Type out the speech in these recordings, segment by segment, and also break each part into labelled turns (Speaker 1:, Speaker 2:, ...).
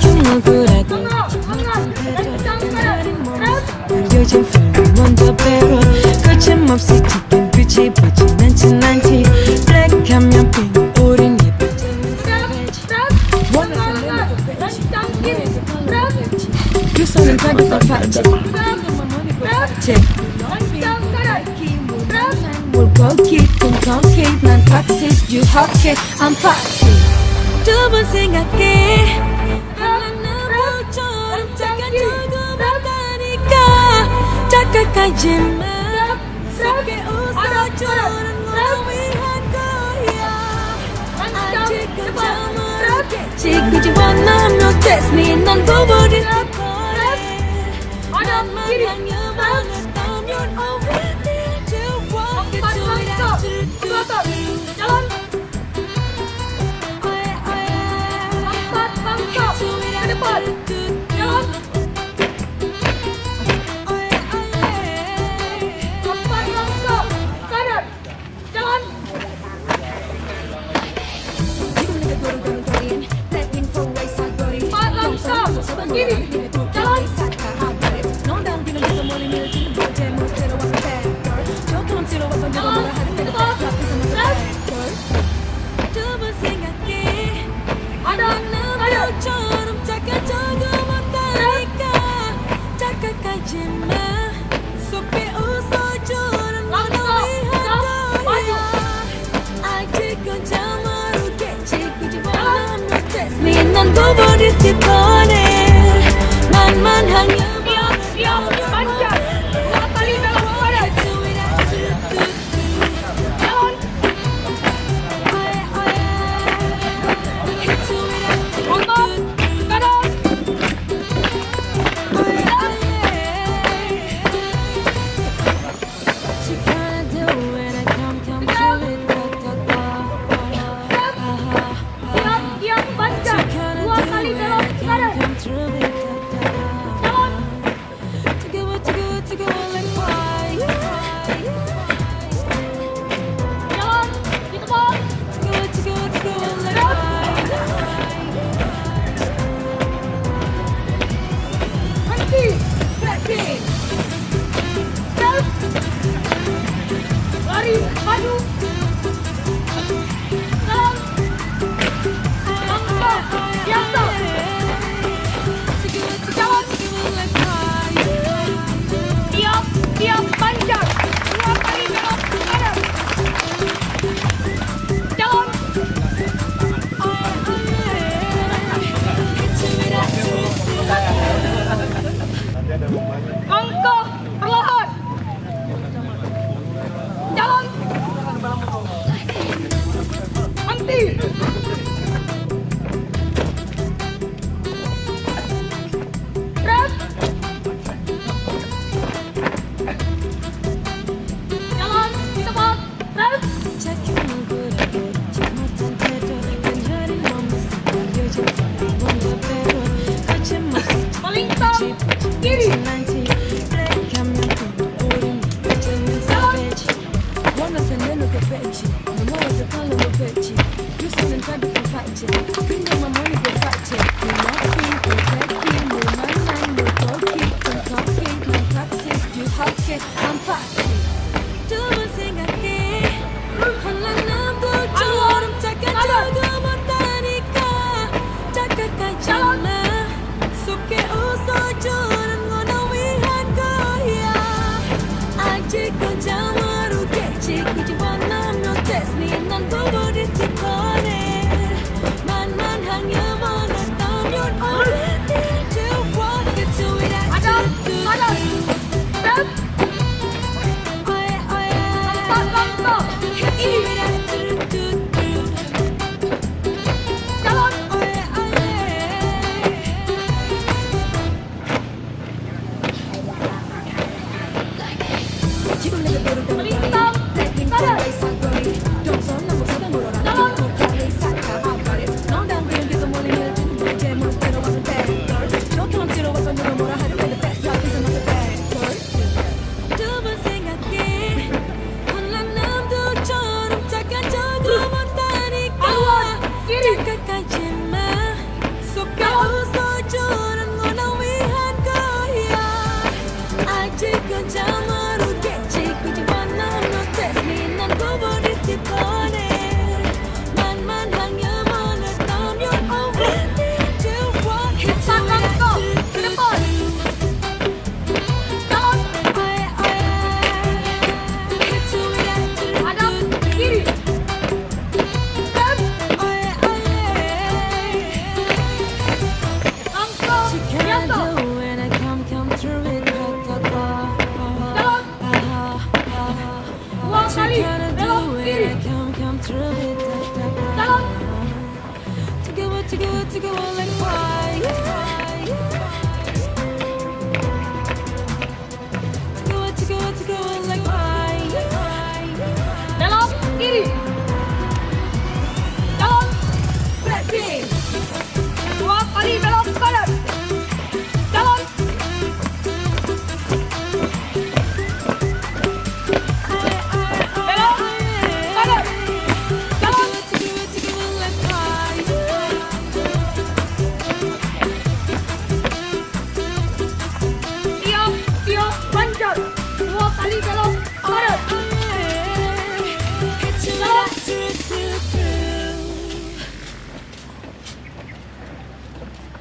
Speaker 1: 억울하고 요즘 feeling 먼저 배워 거침없이 짙은 빛이 비친 난치 블랙하면 핑 우린 예뻐지는 두 손은 가득한 파츠 물고기 뚱뚱히 난 toxic you hot it I'm foxy 두 번 생각해 하나는 불처럼 잠깐 조그맣다니까 착각하지마 속에 웃어주는 걸 위한 거야 아직은 좀 모르겠지 굳이 wanna no test me 난 부부리 나만 향해만 했다면 already to walk into it 난 부부리 싶어네 만만 향해 I'm foxy 두 번 생각해 한란 남도처럼 착한 조그맣다니까 착각하지마 속에 웃어주는 건 너위 to go on like fire. To go on like fire.
Speaker 2: Belok kiri. Jalan.
Speaker 1: Blackpink.
Speaker 2: 2 kali belok kanan. Jalan. Belok kanan. Jalan.
Speaker 1: To go on like fire.
Speaker 2: Tiap panjang. 2 kali belok kanan.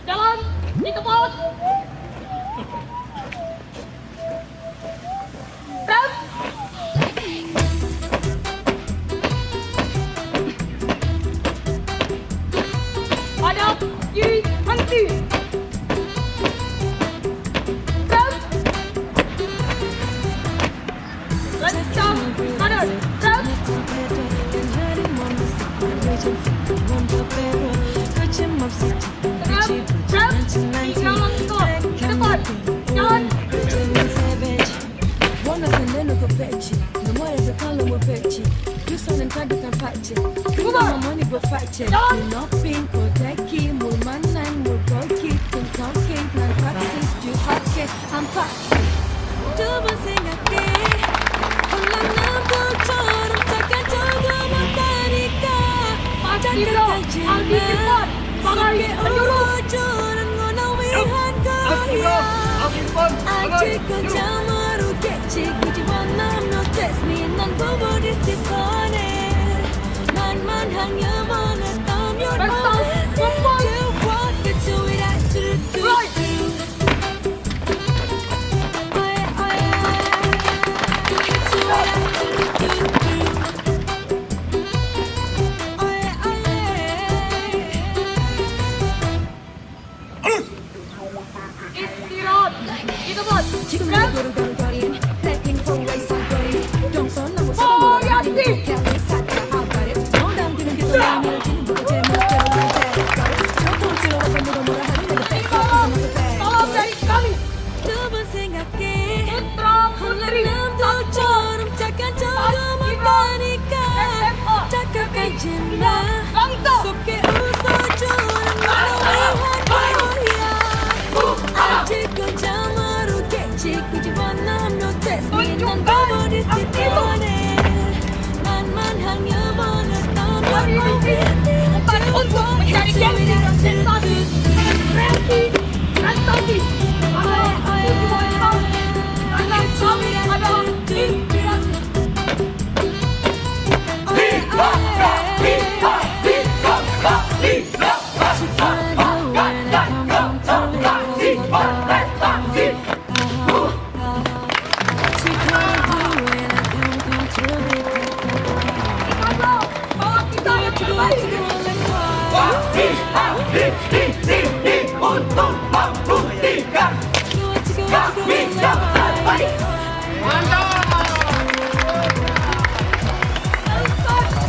Speaker 2: Jalan di kebun. Rem. Hadap kiri henti. Rem. Lencang kanan. Rem. Jalan kau ke depan. Jalan.
Speaker 1: I'm foxy. 두번 생각해. 홀라남도처럼 착각져도 못하니까. 착각하지만 속에 웃어주는 건 너 위한 거야. 아직 கொஞ்சம் 모르겠지. 굳이 원하면 no test me. 난 보고 있을 뻔해. 난만 향해 원했던 your own. You want it to it I do.
Speaker 2: Istirahat di kebun.
Speaker 1: 지금 내 고르고르거린 Blackpink for waste of body 동선 너무
Speaker 2: 허리한테.
Speaker 1: 당기는 게 더 마음을 지는 거고 제 멋대로 날 데려가리 조금 지러워서 뭐라 하는 내가
Speaker 2: Salam dari kami.
Speaker 1: 두번 생각해
Speaker 2: Putra putri
Speaker 1: 남도처럼 착각져도 못하니까 착각하지마 속에 웃어주는 건 위한 거야 아직 கொஞ்சம் 모르겠지 굳이 원하면 no test me 난 보고 있을 뻔해 난만 향해 원했던 your
Speaker 2: Bukan untuk mencari gengsi dan sensasi. Prestasi, prestasi. Ada tujuan tahu. Karena kami adalah inspirasi. Kalau bawa kita yang terbaik.
Speaker 3: Untuk membuktikan kami yang terbaik.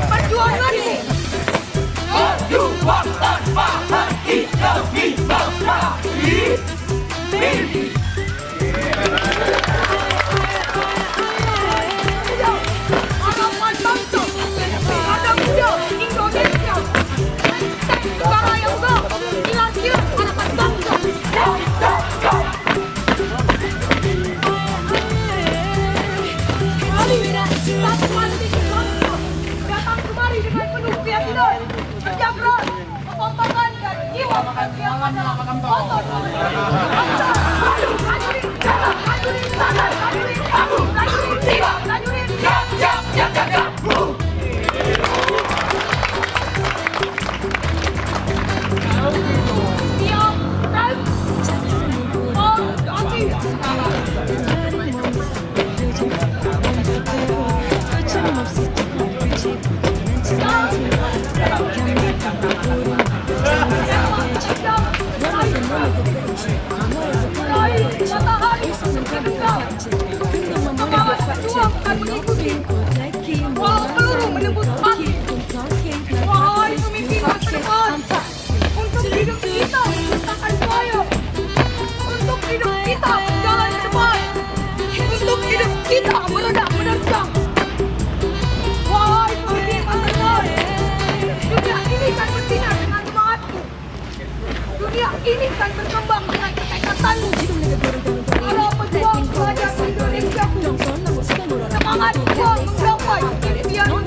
Speaker 2: Perjuangan ini.
Speaker 3: Berjuang tanpa henti demi meraih mimpi.
Speaker 2: Ada bangsa, ada muda Indonesia. Negara yang dilahirkan harapan bangsa. Kami satu hati bangsa datang kemari dengan penuh keyakinan, kerja keras, kekompakan dan jiwa yang adalah motor bangsa. Prajurit datang, prajurit sadar, prajurit kamu, prajurit jiwa, prajurit
Speaker 3: Siap, siap, siap, siap, siap.
Speaker 2: siap dan
Speaker 1: Matahari
Speaker 2: akan berkembang dengan ketekadmu. Para pejuang pelajar Indonesiaku, semangat juang menggapai impianmu.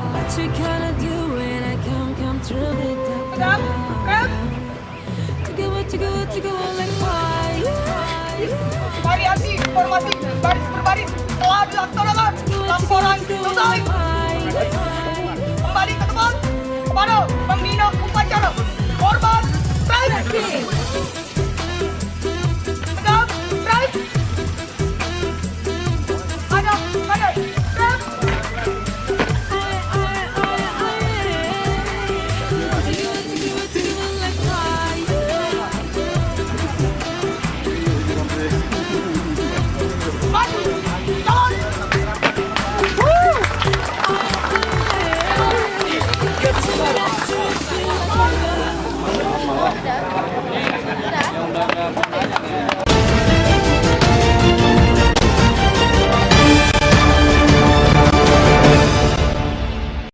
Speaker 1: What you gonna do when I come through it? To go like fire.
Speaker 2: Variasi formasi baris berbaris telah dilaksanakan. Laporan selesai. Kembali ke tempat kepada pembina upacara. Korban berhenti. Tegap, strike. Ada, strike.
Speaker 1: Maju, jalan.